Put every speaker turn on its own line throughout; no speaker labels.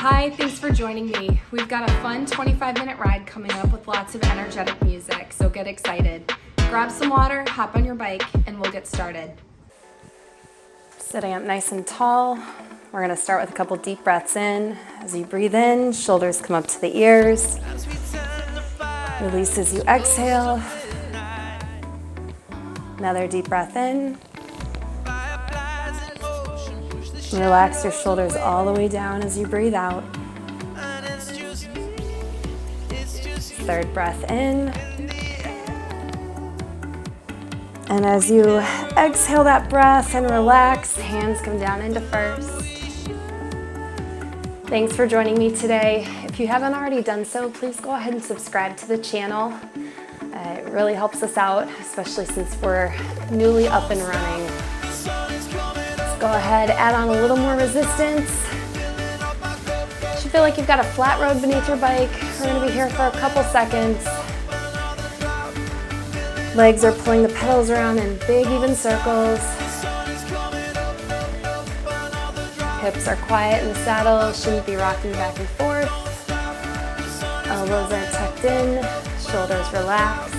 Hi, thanks for joining me. We've got a fun 25-minute ride coming up with lots of energetic music, so get excited. Grab some water, hop on your bike, and we'll get started. Sitting up nice and tall, we're going to start with a couple deep breaths in. As you breathe in, shoulders come up to the ears. Release as you exhale. Another deep breath in. Relax your shoulders all the way down as you breathe out. Third breath in. And as you exhale that breath and relax, hands come down into first. Thanks for joining me today. If you haven't already done so, please go ahead and subscribe to the channel. It really helps us out, especially since we're newly up and running. Go ahead, add on a little more resistance. You should feel like you've got a flat road beneath your bike. We're going to be here for a couple seconds. Legs are pulling the pedals around in big, even circles. Hips are quiet in the saddle, shouldn't be rocking back and forth. Elbows are tucked in, shoulders relaxed.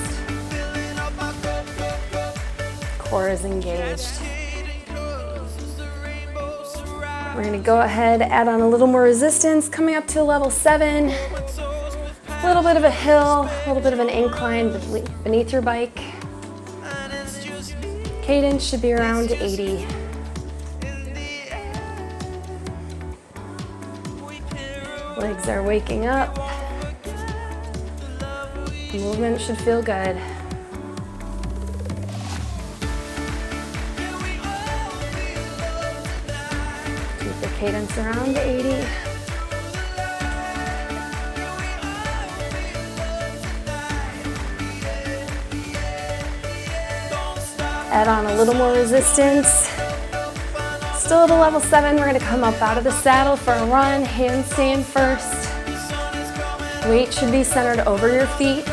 Core is engaged. We're going to go ahead, add on a little more resistance, coming up to level 7. A little bit of a hill, a little bit of an incline beneath your bike. Cadence should be around 80. Legs are waking up. Movement should feel good. Cadence around 80. Add on a little more resistance. Still at a level 7, we're going to come up out of the saddle for a run. Hands staying first. Weight should be centered over your feet.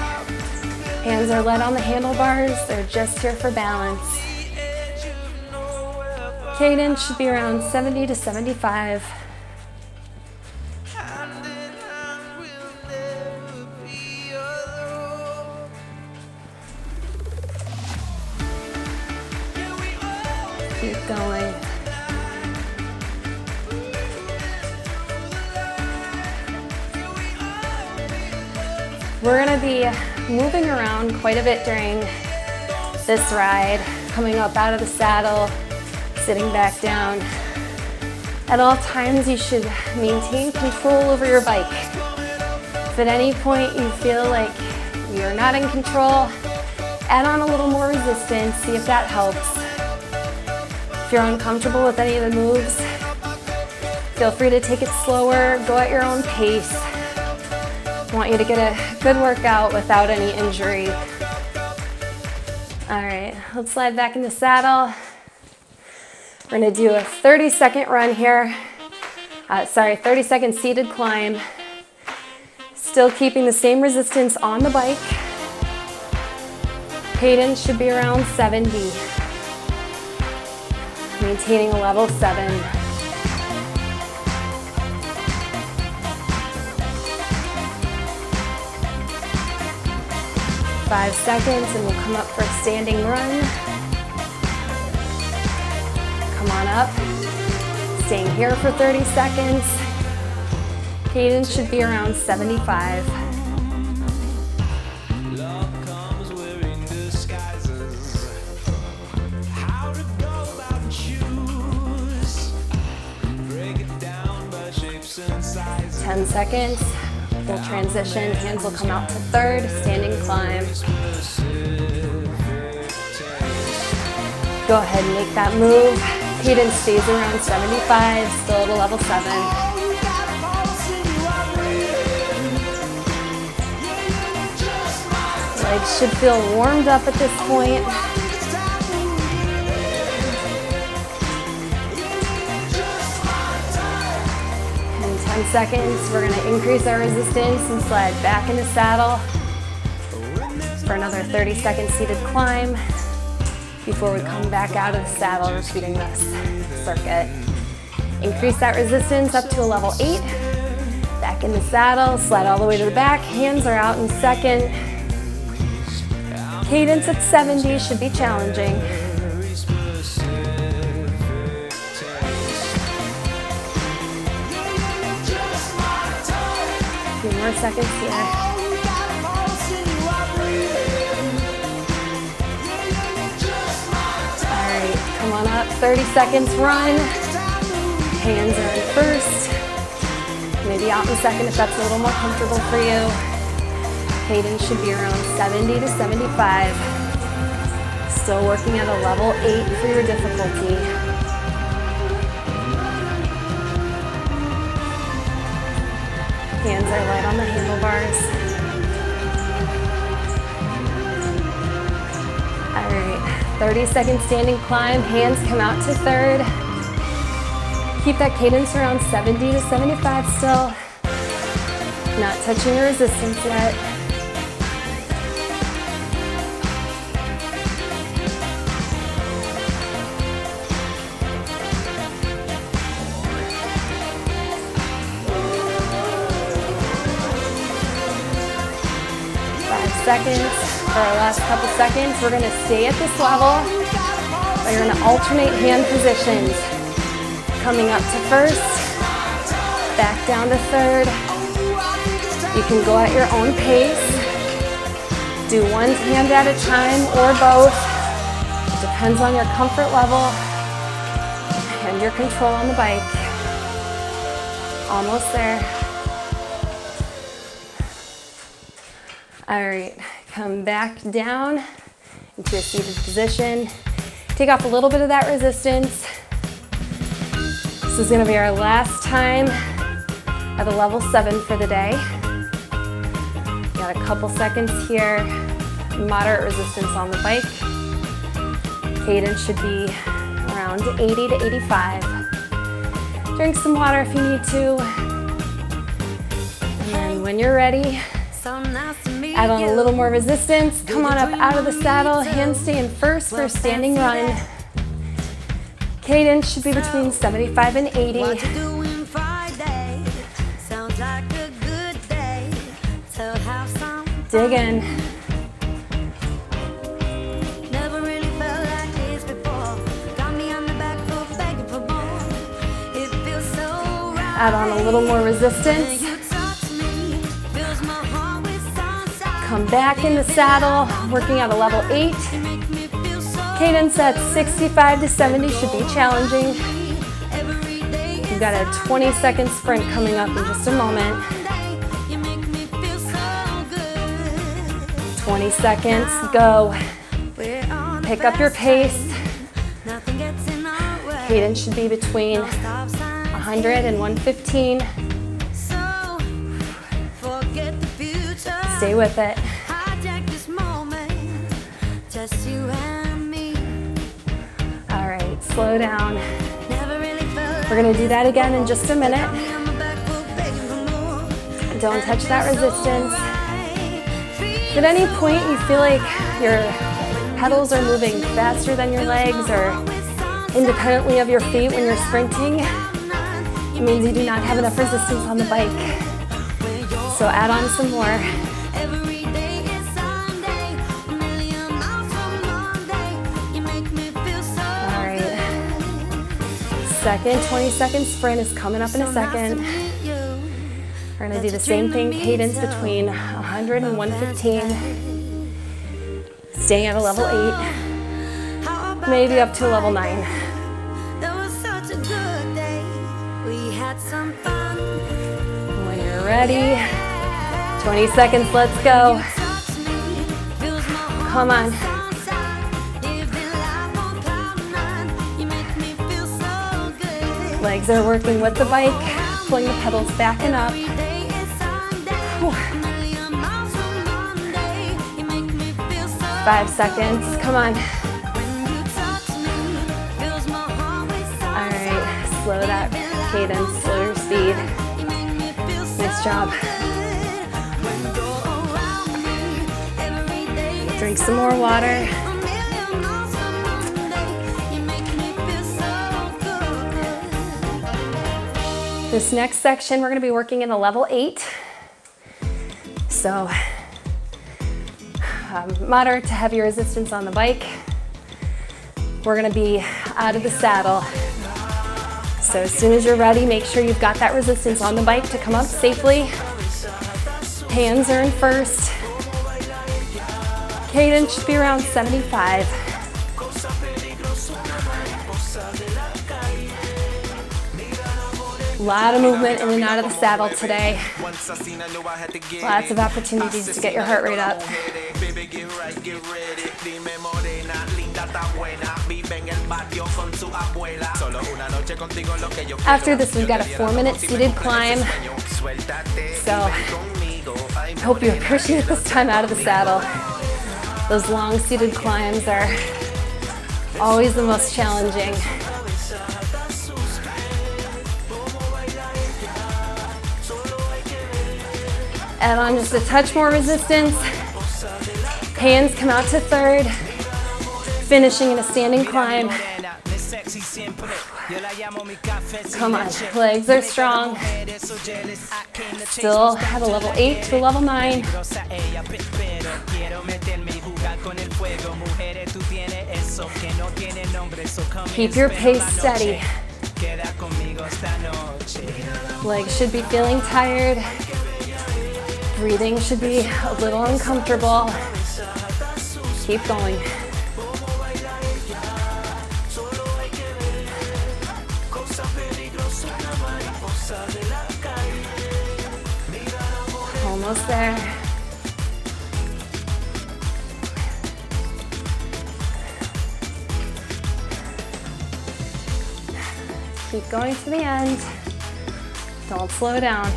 Hands are let on the handlebars. They're just here for balance. Cadence should be around 70 to 75. Keep going. We're going to be moving around quite a bit during this ride, coming up out of the saddle, sitting back down. At all times, you should maintain control over your bike. If at any point you feel like you're not in control, add on a little more resistance, see if that helps. If you're uncomfortable with any of the moves, feel free to take it slower, go at your own pace. I want you to get a good workout without any injury. All right, let's slide back in the saddle. We're going to do a 30-second run here. 30-second seated climb. Still keeping the same resistance on the bike. Cadence should be around 70. Maintaining a level 7. Five seconds and we'll come up for a standing run. Come on up, staying here for 30 seconds. Cadence should be around 75.
Love comes wearing disguises. How to go about shoes. Break it down by shapes and sizes.
10 seconds, we'll transition, hands will come out to third, standing climb. Go ahead and make that move. Cadence stays around 75, still at a level 7. Legs should feel warmed up at this point. In 10 seconds, we're going to increase our resistance and slide back into saddle for another 30-second seated climb before we come back out of the saddle, repeating this circuit. Increase that resistance up to a level 8. Back in the saddle, slide all the way to the back. Hands are out in second. Cadence at 70 should be challenging.
Very specific taste. Just my type.
A few more seconds here.
Oh, we got a pulse in you, I breathe. Just my type.
All right, come on up. 30 seconds, run. Hands are in first. Maybe out in second if that's a little more comfortable for you. Cadence should be around 70 to 75. Still working at a level 8 for your difficulty. Hands are light on the handlebars. All right, 30-second standing climb. Hands come out to third. Keep that cadence around 70 to 75 still. Not touching your resistance yet. Seconds. For our last couple seconds, we're going to stay at this level, but you're going to alternate hand positions. Coming up to first, back down to third. You can go at your own pace. Do one hand at a time or both. It depends on your comfort level and your control on the bike. Almost there. All right, come back down into a seated position. Take off a little bit of that resistance. This is gonna be our last time at a level 7 for the day. Got a couple seconds here. Moderate resistance on the bike. Cadence should be around 80 to 85. Drink some water if you need to. And then when you're ready, add on a little more resistance. Come on up out of the saddle. Hands stay in first for a standing run. Cadence should be between 75 and 80. Dig in. Add on a little more resistance. Come back in the saddle, working at a level 8. Cadence at 65 to 70 should be challenging. You've got a 20-second sprint coming up in just a moment. 20 seconds, go. Pick up your pace. Cadence should be between 100 and 115. Stay with it. All right, slow down. We're gonna do that again in just a minute. Don't touch that resistance. If at any point you feel like your pedals are moving faster than your legs or independently of your feet when you're sprinting, it means you do not have enough resistance on the bike. So add on some more. Second 20-second sprint is coming up in a second. We're gonna do the same thing, cadence between 100 and 115. Staying at a level 8, maybe up to a level 9. When you're ready, 20 seconds, let's go. Come on. Legs are working with the bike, pulling the pedals back and up. Whew. 5 seconds, come on. All right, slow that cadence, slow your speed. Nice job. Drink some more water. This next section, we're gonna be working in a level 8. So moderate to heavy resistance on the bike. We're gonna be out of the saddle. So as soon as you're ready, make sure you've got that resistance on the bike to come up safely. Hands are in first. Cadence should be around 75. A lot of movement in and out of the saddle today. Lots of opportunities to get your heart rate up. After this, we've got a 4-minute seated climb. So I hope you appreciate this time out of the saddle. Those long seated climbs are always the most challenging. Add on just a touch more resistance. Hands come out to third. Finishing in a standing climb. Come on, legs are strong. Still have a level 8 to a level 9. Keep your pace steady. Legs should be feeling tired. Breathing should be a little uncomfortable. Keep going. Almost there. Keep going to the end. Don't slow down.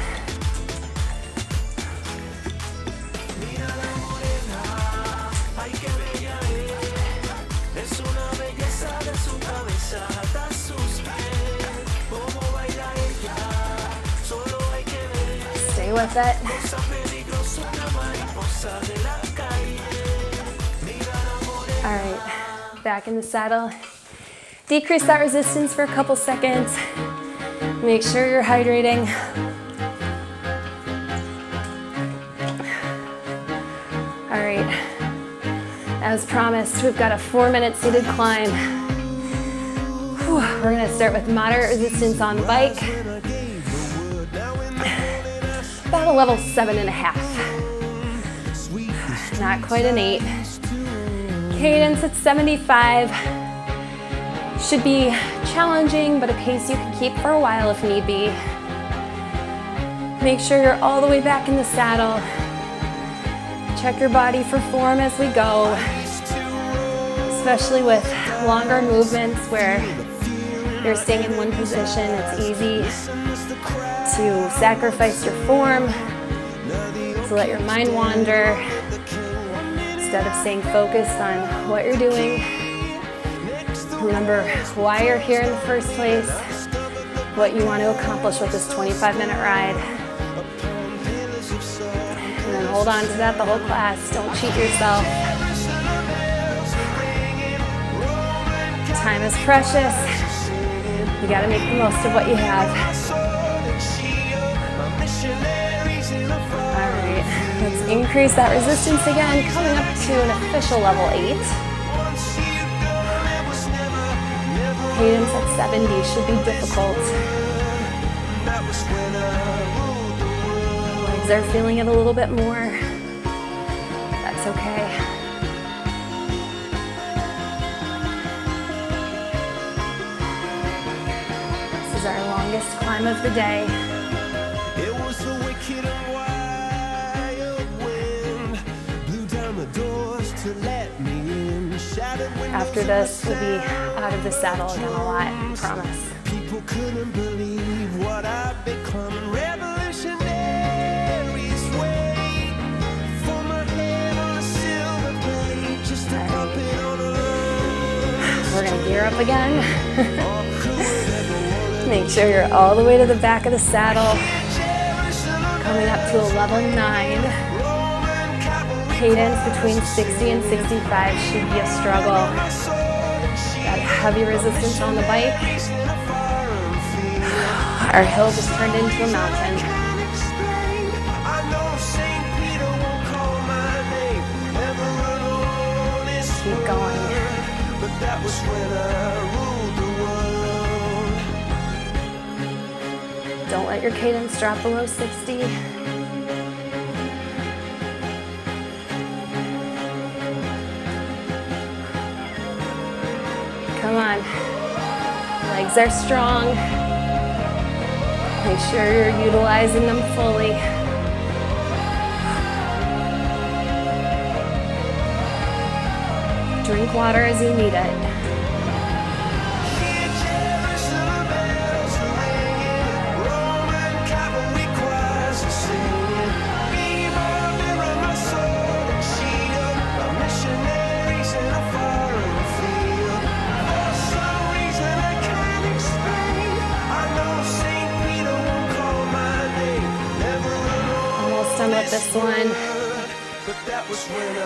Stay with it. All right, back in the saddle. Decrease that resistance for a couple seconds. Make sure you're hydrating. All right, as promised, we've got a 4-minute seated climb. Whew. We're gonna start with moderate resistance on the bike. About a level 7.5. Not quite an 8. Cadence at 75. Should be challenging, but a pace you can keep for a while if need be. Make sure you're all the way back in the saddle. Check your body for form as we go, especially with longer movements where you're staying in one position. It's easy to sacrifice your form, to let your mind wander, instead of staying focused on what you're doing. Remember why you're here in the first place, what you want to accomplish with this 25-minute ride. And then hold on to that the whole class. Don't cheat yourself. Time is precious. You got to make the most of what you have. All right, let's increase that resistance again, coming up to an official level 8. Cadence at 70 should be difficult. Legs are feeling it a little bit more. That's okay. This is our longest climb of the day.
It was the wicked and wild wind blew down the doors to let me in.
After this, we'll be out of the saddle again a lot, I promise.
People couldn't believe what I've become. Revolutionaries wait for my head on a silver plate, just a puppet on a line.
We're gonna gear up again. Make sure you're all the way to the back of the saddle. Coming up to a level 9. Cadence between 60 and 65 should be a struggle. Got heavy resistance on the bike. Our hill just turned into a mountain. Keep going.
But that was when I ruled the world.
Don't let your cadence drop below 60. Come on. Legs are strong. Make sure you're utilizing them fully. Drink water as you need it.
Almost done
with this one.
But that was when I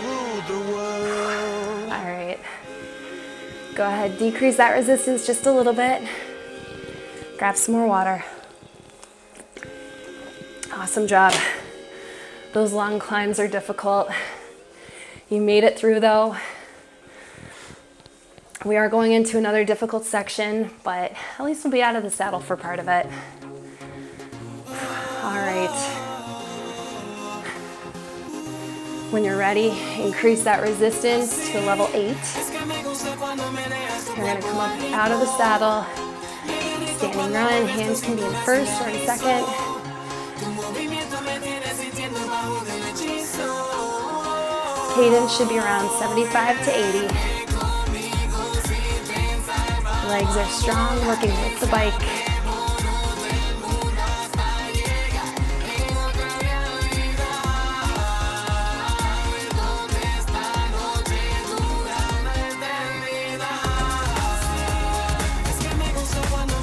ruled the world.
All right. Go ahead, decrease that resistance just a little bit. Grab some more water. Awesome job. Those long climbs are difficult. You made it through though. We are going into another difficult section, but at least we'll be out of the saddle for part of it. All right. When you're ready, increase that resistance to level 8. You're gonna come up out of the saddle, standing run. Hands can be in first or in second. Cadence should be around 75 to 80. Legs are strong, working with the bike.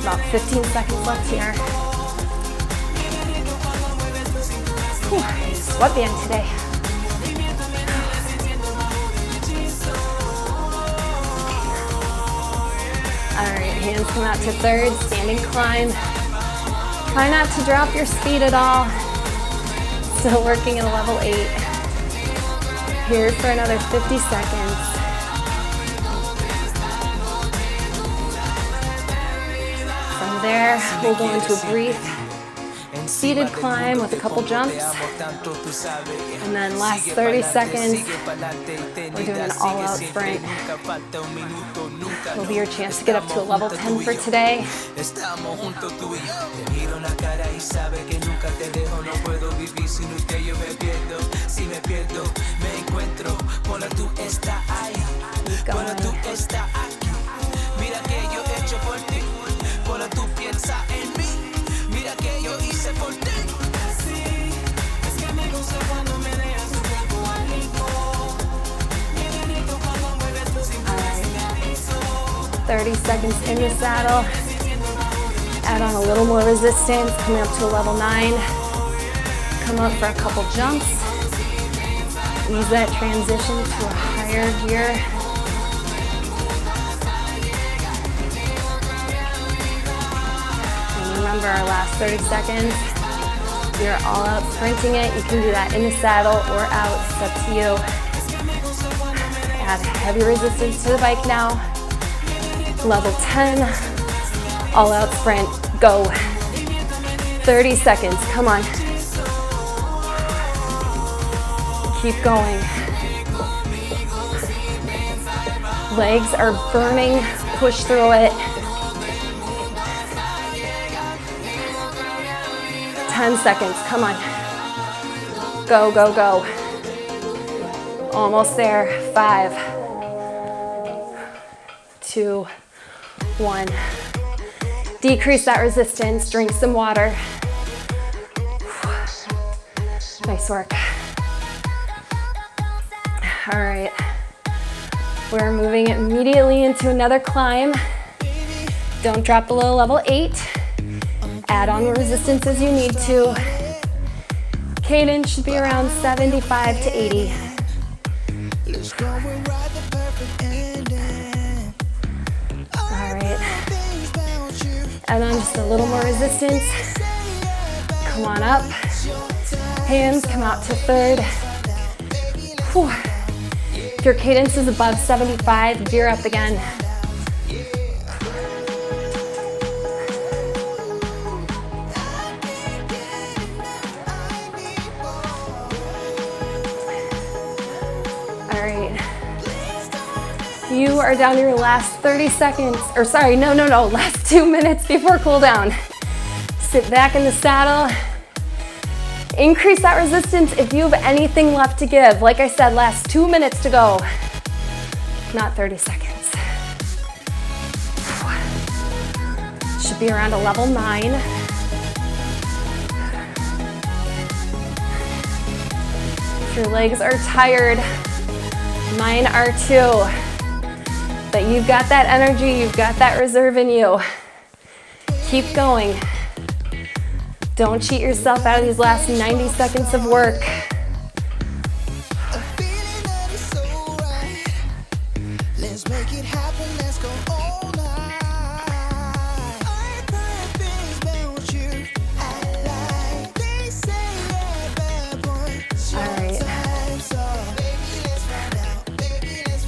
About 15 seconds left here. Whew, sweatband today. All right, hands come out to third, standing climb. Try not to drop your speed at all. Still working at a level 8. Here for another 50 seconds. From there, we'll go into a brief seated climb with a couple jumps. And then last 30 seconds, we're doing an all-out sprint. Will be your chance to get up to a level 10 for today. Keep going. All right. 30 seconds in the saddle. Add on a little more resistance, coming up to a level 9. Come up for a couple jumps. Ease that transition to a higher gear. And remember our last 30 seconds. You're all out sprinting it. You can do that in the saddle or out, it's up to you. Add heavy resistance to the bike now. Level 10, all out sprint, go. 30 seconds, come on. Keep going. Legs are burning, push through it. 10 seconds, come on. Go, go, go. Almost there. 5, 2, 1. Decrease that resistance, drink some water. Nice work. All right. We're moving immediately into another climb. Don't drop below level 8. Add on resistance as you need to. Cadence should be around 75 to 80. All right. Add on just a little more resistance. Come on up. Hands come out to third. Whew. If your cadence is above 75, gear up again. All right. You are down to your last 30 seconds, or sorry, no, last 2 minutes before cool down. Sit back in the saddle. Increase that resistance if you have anything left to give. Like I said, last 2 minutes to go, not 30 seconds. Should be around a level 9. If your legs are tired, mine are too. But you've got that energy, you've got that reserve in you. Keep going. Don't cheat yourself out of these last 90 seconds of work.
Let's make it happen, let's go all night. I can't think about you. I like they say bad boy.
All right.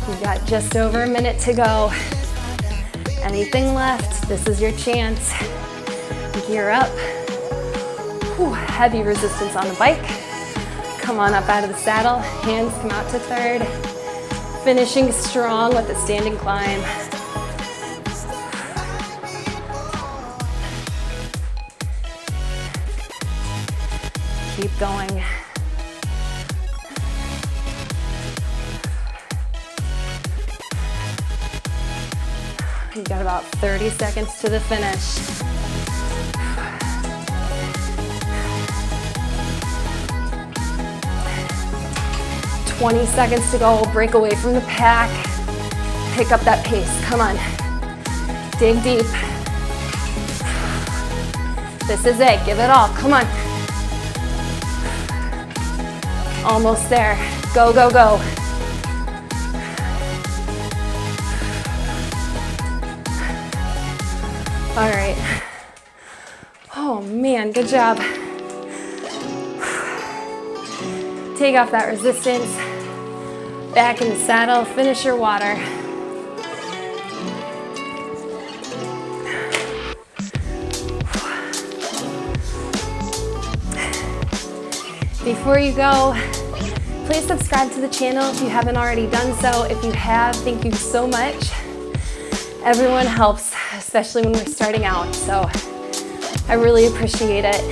We've got just over a minute to go. Anything left, this is your chance. Gear up. Whew, heavy resistance on the bike. Come on up out of the saddle. Hands come out to third. Finishing strong with a standing climb. Keep going. You've got about 30 seconds to the finish. 20 seconds to go. Break away from the pack. Pick up that pace. Come on. Dig deep. This is it. Give it all. Come on. Almost there. Go, go, go. All right. Oh man, good job. Take off that resistance. Back in the saddle, finish your water. Before you go, please subscribe to the channel if you haven't already done so. If you have, thank you so much. Everyone helps, especially when we're starting out, so I really appreciate it.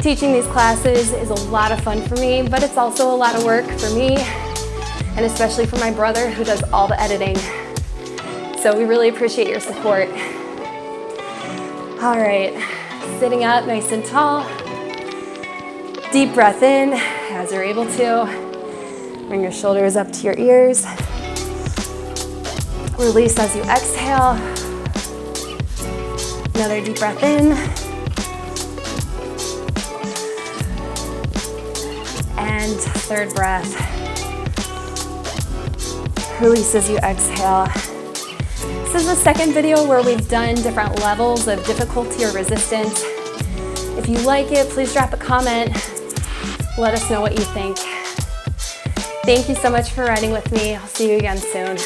Teaching these classes is a lot of fun for me, but it's also a lot of work for me, and especially for my brother who does all the editing. So we really appreciate your support. All right, sitting up nice and tall. Deep breath in as you're able to. Bring your shoulders up to your ears. Release as you exhale. Another deep breath in. And third breath. Release as you exhale. This is the second video where we've done different levels of difficulty or resistance. If you like it, please drop a comment. Let us know what you think. Thank you so much for riding with me. I'll see you again soon.